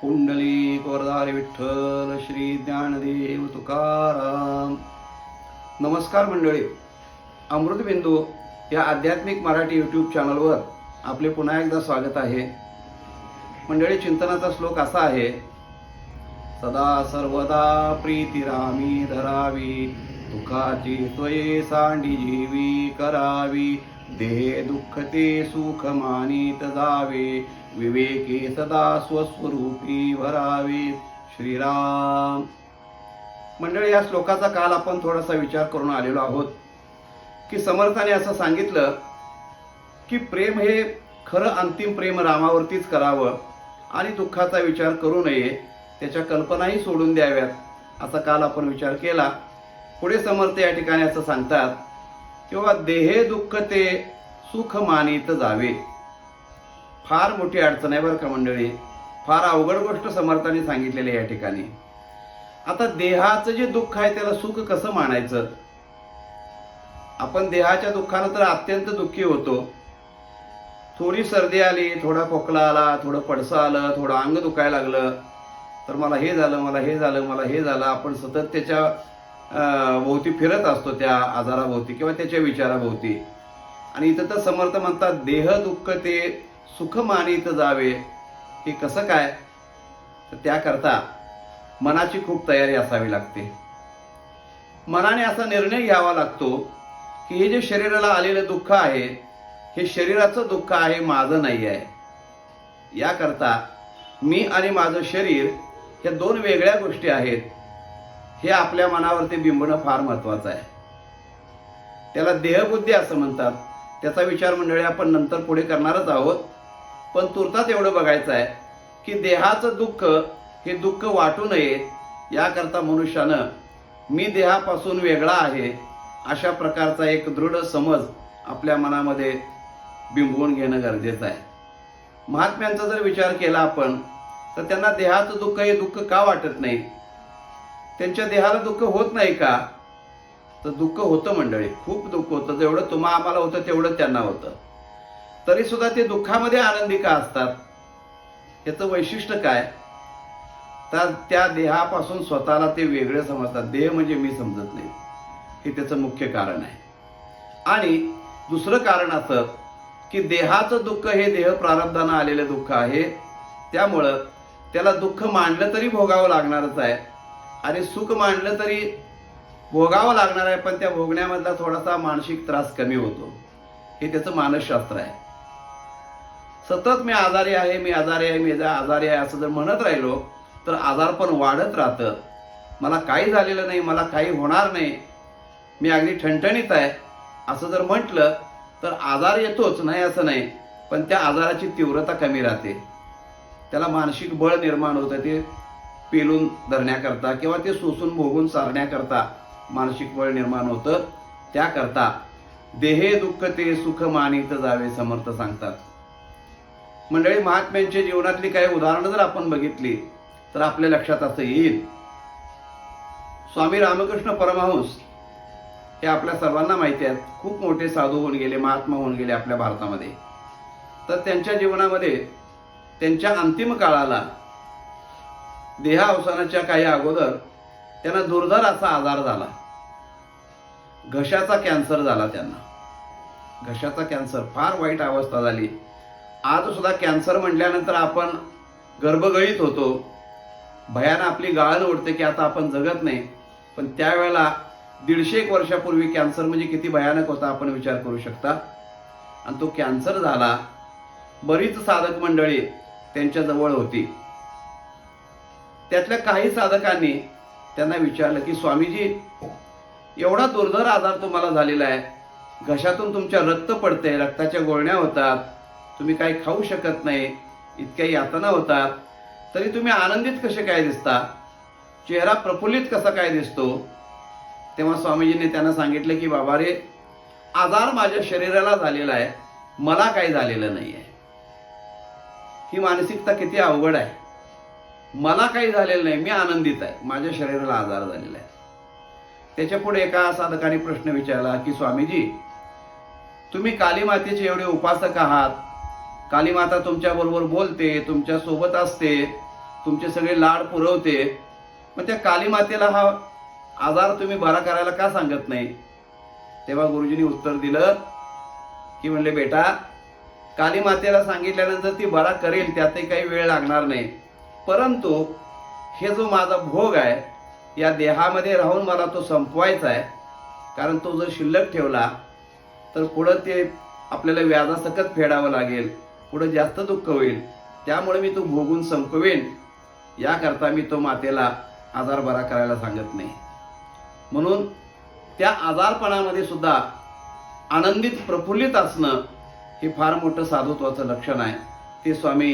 पुंडलिक वरदारी विठ्ठल श्री ज्ञानदेव तुकाराम. नमस्कार मंडळी, अमृतबिंदू या आध्यात्मिक मराठी यूट्यूब चॅनलवर आपले पुन्हा एकदा स्वागत आहे. मंडळी, चिंतनाचा श्लोक असा आहे: सदा सर्वदा प्रीती रामी धरावी, दुःखाची त्वये सांडी जीवी करावी, देहे दुःख ते सुख मानित जावे, विवेके सदा स्वस्वरूपी भरावे. श्रीराम. मंडळी, या श्लोकाचा काल आपण थोडासा विचार करून आलेलो आहोत की समर्थाने असं सांगितलं की प्रेम हे खरं अंतिम प्रेम रामावरतीच करावं आणि दुःखाचा विचार करू नये, त्याच्या कल्पनाही सोडून द्याव्यात, असा काल आपण विचार केला. पुढे समर्थ या ठिकाणी असं सांगतात किंवा देहे दुःख ते सुख मानित जावे. फार मोठी अडचण आहे बरं का मंडळी, फार अवघड गोष्ट समर्थांनी सांगितलेली आहे या ठिकाणी. आता देहाचं जे दुःख आहे त्याला सुख कसं मानायचं? आपण देहाच्या दुःखानं तर अत्यंत दुःखी होतो. थोडी सर्दी आली, थोडा खोकला आला, थोडं पडसं आलं, थोडं अंग दुखायला लागलं तर मला हे झालं, मला हे झालं, मला हे झालं, आपण सतत त्याच्या भोवती फिरत असतो, त्या आजाराभोवती किंवा त्याच्या विचाराभोवती. आणि इथं तर समर्थ म्हणतात देह दुःख ते सुख मानित जावे. हे कसं काय? तर त्याकरता मनाची खूप तयारी असावी लागते. मनाने असा निर्णय घ्यावा लागतो की हे जे शरीराला आलेलं दुःख आहे हे शरीराचं दुःख आहे, माझं नाही आहे. याकरता मी आणि माझं शरीर ह्या दोन वेगळ्या गोष्टी आहेत, हे आपल्या मनावरती बिंबणं फार महत्वाचं आहे. त्याला देहबुद्धी असं म्हणतात. त्याचा विचार मंडळी आपण नंतर पुढे करणारच आहोत. पण तुर्तात एवढं बघायचं आहे की देहाचं दुःख हे दुःख वाटू नये, याकरता मनुष्यानं मी देहापासून वेगळा आहे अशा प्रकारचा एक दृढ समज आपल्या मनामध्ये बिंबवून घेणं गरजेचं आहे. महात्म्यांचा जर विचार केला आपण तर त्यांना देहाचं दुःख हे दुःख का वाटत नाही? त्यांच्या देहाला दुःख होत नाही का? तर दुःख होतं मंडळी, खूप दुःख होतं. जेवढं तुम्हा आम्हाला होतं तेवढं त्यांना होतं. तरी सुद्धा ते दुःखामध्ये आनंदी का असतात? याचं वैशिष्ट्य काय? तर त्या देहापासून स्वतःला ते वेगळे समजतात. देह म्हणजे मी समजत नाही, हे त्याचं मुख्य कारण आहे. आणि दुसरं कारण असं की देहाचं दुःख हे देह प्रारब्धानं आलेलं दुःख आहे, त्यामुळं त्याला दुःख मांडलं तरी भोगावं लागणारच आहे आणि सुख मांडलं तरी भोगावं लागणार आहे. पण त्या भोगण्यामधला थोडासा मानसिक त्रास कमी होतो, हे त्याचं मानसशास्त्र आहे. सतत मी आजारी आहे, मी आजारी आहे, मी आजारी आहे असं जर म्हणत राहिलो तर आजारपण वाढत राहतं. मला काही झालेलं नाही, मला काही होणार नाही, मी अगदी ठणठणीत आहे असं जर म्हटलं तर आजार येतोच, नाही असं नाही, पण त्या आजाराची तीव्रता कमी राहते. त्याला मानसिक बळ निर्माण होतं, ते पेलून धरण्याकरता किंवा ते सोसून भोगून सारण्याकरता मानसिक बळ निर्माण होतं. त्याकरता देहे दुःख ते सुख मानित जावे समर्थ सांगतात. मंडळी, महात्म्यांच्या जीवनातली काही उदाहरणं जर आपण बघितली तर आपल्या लक्षात असं येईल. स्वामी रामकृष्ण परमहंस हे आपल्या सर्वांना माहिती आहेत, खूप मोठे साधू होऊन गेले, महात्मा होऊन गेले आपल्या भारतामध्ये. तर त्यांच्या जीवनामध्ये त्यांच्या अंतिम काळाला देहावसानाच्या काही अगोदर त्यांना दुर्धर असा आजार झाला. घशाचा कॅन्सर झाला त्यांना. घशाचा कॅन्सर, फार वाईट अवस्था झाली. आज सुद्धा कॅन्सर म्हटल्यानंतर आपण गर्भगळीत होतो, भयानं आपली गाळण उडते की आता आपण जगत नाही. पण त्यावेळेला 150 वर्षापूर्वी कॅन्सर म्हणजे किती भयानक होता आपण विचार करू शकता. आणि तो कॅन्सर झाला. बरीच साधक मंडळी त्यांच्या जवळ होती. त्यातल्या काही साधकांनी त्यांना विचारलं की स्वामीजी, एवढा दुर्धर आजार तुम्हाला झालेला आहे, घशातून तुमच्या रक्त पडते, रक्ताच्या गुळण्या होतात, तुम्ही काही खाऊ शकत नाही, इतक्या यातना होतात, तरी तुम्ही आनंदित कसे काय दिसता? चेहरा प्रफुल्लित कसा काय दिसतो? तेव्हा स्वामीजींनी त्यांना सांगितलं की बाबा रे, आजार माझ्या शरीराला झालेला आहे, मला काही झालेलं नाही आहे. ही मानसिकता किती अवघड आहे. मला काही झालेलं नाही, मी आनंदित आहे, माझ्या शरीराला आजार झालेला आहे. त्याच्या पुढे एका साधकाने प्रश्न विचारला की स्वामीजी, तुम्ही काली मातेचे एवढे उपासक आहात, काली माता तुमच्या बरोबर बोलते, तुमच्या सोबत असते, तुमचे सगळे लाड पुरवते, मग त्या काली मातेला हा आजार तुम्ही बरा करायला का सांगत नाही? तेव्हा गुरुजींनी उत्तर दिलं की म्हणले, बेटा, काली मातेला सांगितल्यानंतर ती बरा करेल, त्यातही काही वेळ लागणार नाही, परंतु हे जो माझा भोग आहे या देहामध्ये राहून मला तो संपवायचा आहे. कारण तो जर शिल्लक ठेवला तर पुढं ते आपल्याला व्याजासकट फेडावं लागेल, पुढं जास्त दुःख होईल. त्यामुळे मी तो भोगून संपवेन, याकरता मी तो मातेला आजार बरा करायला सांगत नाही. म्हणून त्या आजारपणामध्ये सुद्धा आनंदित प्रफुल्लित असणं हे फार मोठं साधुत्वाचं लक्षण आहे. ते स्वामी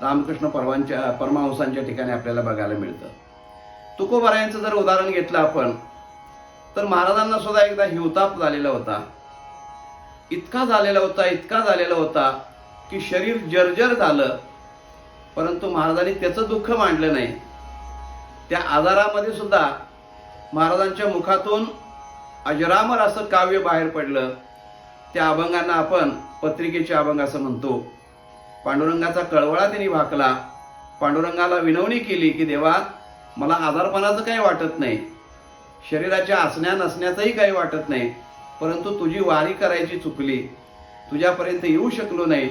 रामकृष्ण परमहंसांच्या ठिकाणी आपल्याला बघायला मिळतं. तुकोबारायांचं जर उदाहरण घेतलं आपण, तर महाराजांना सुद्धा एकदा हिवताप झालेला होता. इतका झालेला होता की शरीर जर्जर झालं, परंतु महाराजांनी त्याचं दुःख मांडलं नाही. त्या आजारामध्ये सुद्धा महाराजांच्या मुखातून अजरामर असं काव्य बाहेर पडलं. त्या अभंगांना आपण पत्रिकेचे अभंग असं म्हणतो. पांडुरंगाचा कळवळा त्यांनी भाकला, पांडुरंगाला विनवणी केली की देवा, मला आजारपणाचं काही वाटत नाही, शरीराच्या असण्या नसण्याचंही काही वाटत नाही, परंतु तुझी वारी करायची चुकली, तुझ्यापर्यंत येऊ शकलो नाही,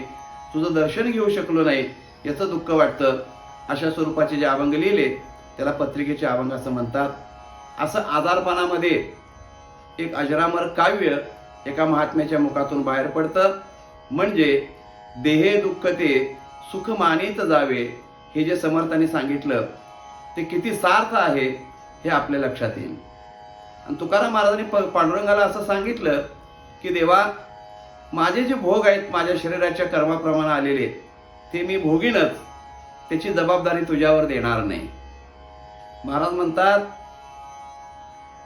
तुझं दर्शन घेऊ शकलो नाही, याचं दुःख वाटतं. अशा स्वरूपाचे जे अभंग लिहिले त्याला पत्रिकेचे अभंग असं म्हणतात. असं आजारपणामध्ये एक अजरामर काव्य एका महात्म्याच्या मुखातून बाहेर पडतं. म्हणजे देहे दुःखते सुख मानित जावे, हे जे समर्थांनी सांगितलं ते किती सार्थ आहे हे आपल्या लक्षात येईल. आणि तुकाराम महाराजांनी पांडुरंगाला असं सांगितलं की देवा, माझे जे भोग आहेत माझ्या शरीराच्या कर्माप्रमाणे आलेले ते मी भोगीनच, त्याची जबाबदारी तुझ्यावर देणार नाही. महाराज म्हणतात,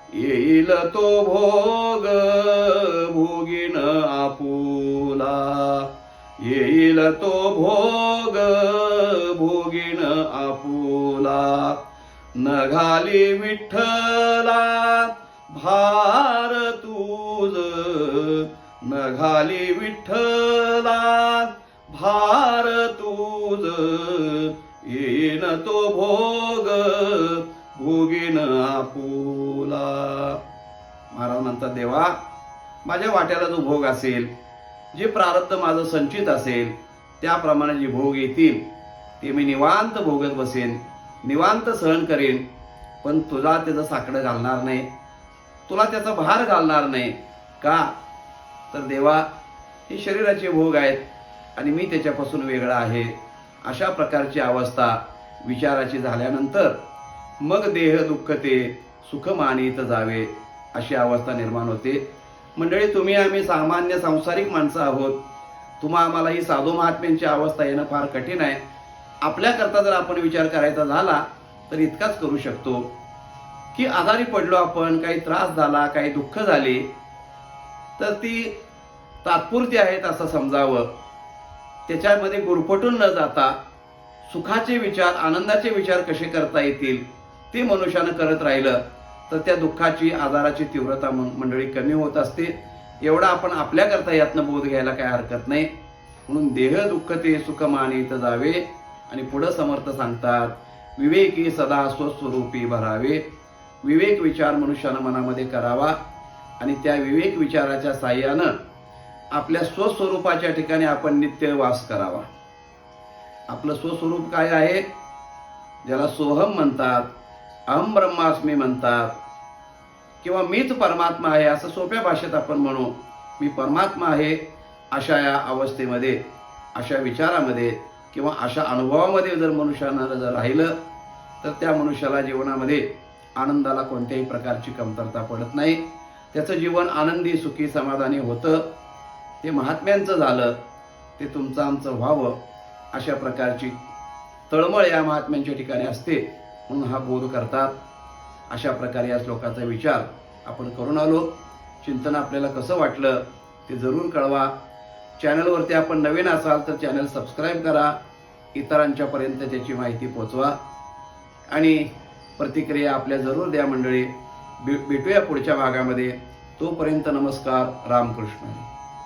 येईल तो भोग भोगीन आपुला, येईल तो भोग भोगीन आपुला, न घाली विठ्ठला भार तुझ, न घाली विठ्ठला भार तुझ, येईन तो भोग भोगीन आपुला. महाराज म्हणतात, देवा, माझ्या वाट्याला जो भोग असेल, जे प्रारब्ध माझं संचित असेल, त्याप्रमाणे जे भोग येतील ते मी निवांत भोगत बसेन, निवांत सहन करेन, पण तुला त्याचं साकडं घालणार नाही, तुला त्याचा भार घालणार नाही. का? तर देवा, हे शरीराचे भोग आहेत आणि मी त्याच्यापासून वेगळा आहे. अशा प्रकारची अवस्था विचाराची झाल्यानंतर मग देह दुःखते सुख मानित जावे, अशी अवस्था निर्माण होते. मंडळी, तुम्ही आम्ही सामान्य सांसारिक माणसं आहोत. तुम्हा आम्हाला ही साधू महात्म्यांची अवस्था येणं फार कठीण आहे. आपल्याकरता जर आपण विचार करायचा झाला तर इतकाच करू शकतो की आजारी पडलो आपण, काही त्रास झाला, काही दुःख झाले, तर ती तात्पुरती आहेत असं समजावं. त्याच्यामध्ये गुरफटून न जाता सुखाचे विचार, आनंदाचे विचार कसे करता येतील ते मनुष्यानं करत राहिलं तर त्या दुःखाची, आजाराची तीव्रता मंडळी कमी होत असते. एवढा आपण आपल्याकरता यातनं बोध घ्यायला काही हरकत नाही. म्हणून देह दुःखते सुख मानित जावे. आणि पुढं समर्थ सांगतात, विवेकी सदा स्वस्वरूपी भरावे. विवेक विचार मनुष्यानं मनामध्ये करावा आणि त्या विवेक विचाराच्या साह्यानं आपल्या स्वस्वरूपाच्या ठिकाणी आपण नित्य वास करावा. आपलं स्वस्वरूप काय आहे? ज्याला सोहम म्हणतात, अहम ब्रह्मास्मी म्हणतात, किंवा मीच परमात्मा आहे असं सोप्या भाषेत आपण म्हणू. मी परमात्मा आहे अशा या अवस्थेमध्ये, अशा विचारामध्ये किंवा अशा अनुभवामध्ये जर मनुष्यानं जर राहिलं तर त्या मनुष्याला जीवनामध्ये आनंदाला कोणत्याही प्रकारची कमतरता पडत नाही. त्याचं जीवन आनंदी, सुखी, समाधानी होतं. ते महात्म्यांचं झालं, ते तुमचं आमचं व्हावं अशा प्रकारची तळमळ या महात्म्यांच्या ठिकाणी असते. म्हणून हा बोध करतात. अशा प्रकारे या श्लोकाचा विचार आपण करून आलो. चिंतन आपल्याला कसं वाटलं ते जरूर कळवा. चॅनलवरती आपण नवीन असाल तर चॅनल सबस्क्राईब करा, इतरांच्यापर्यंत त्याची माहिती पोचवा आणि प्रतिक्रिया आपल्या जरूर द्या मंडळी. भेटूया पुढच्या भागामध्ये. तोपर्यंत नमस्कार. रामकृष्ण.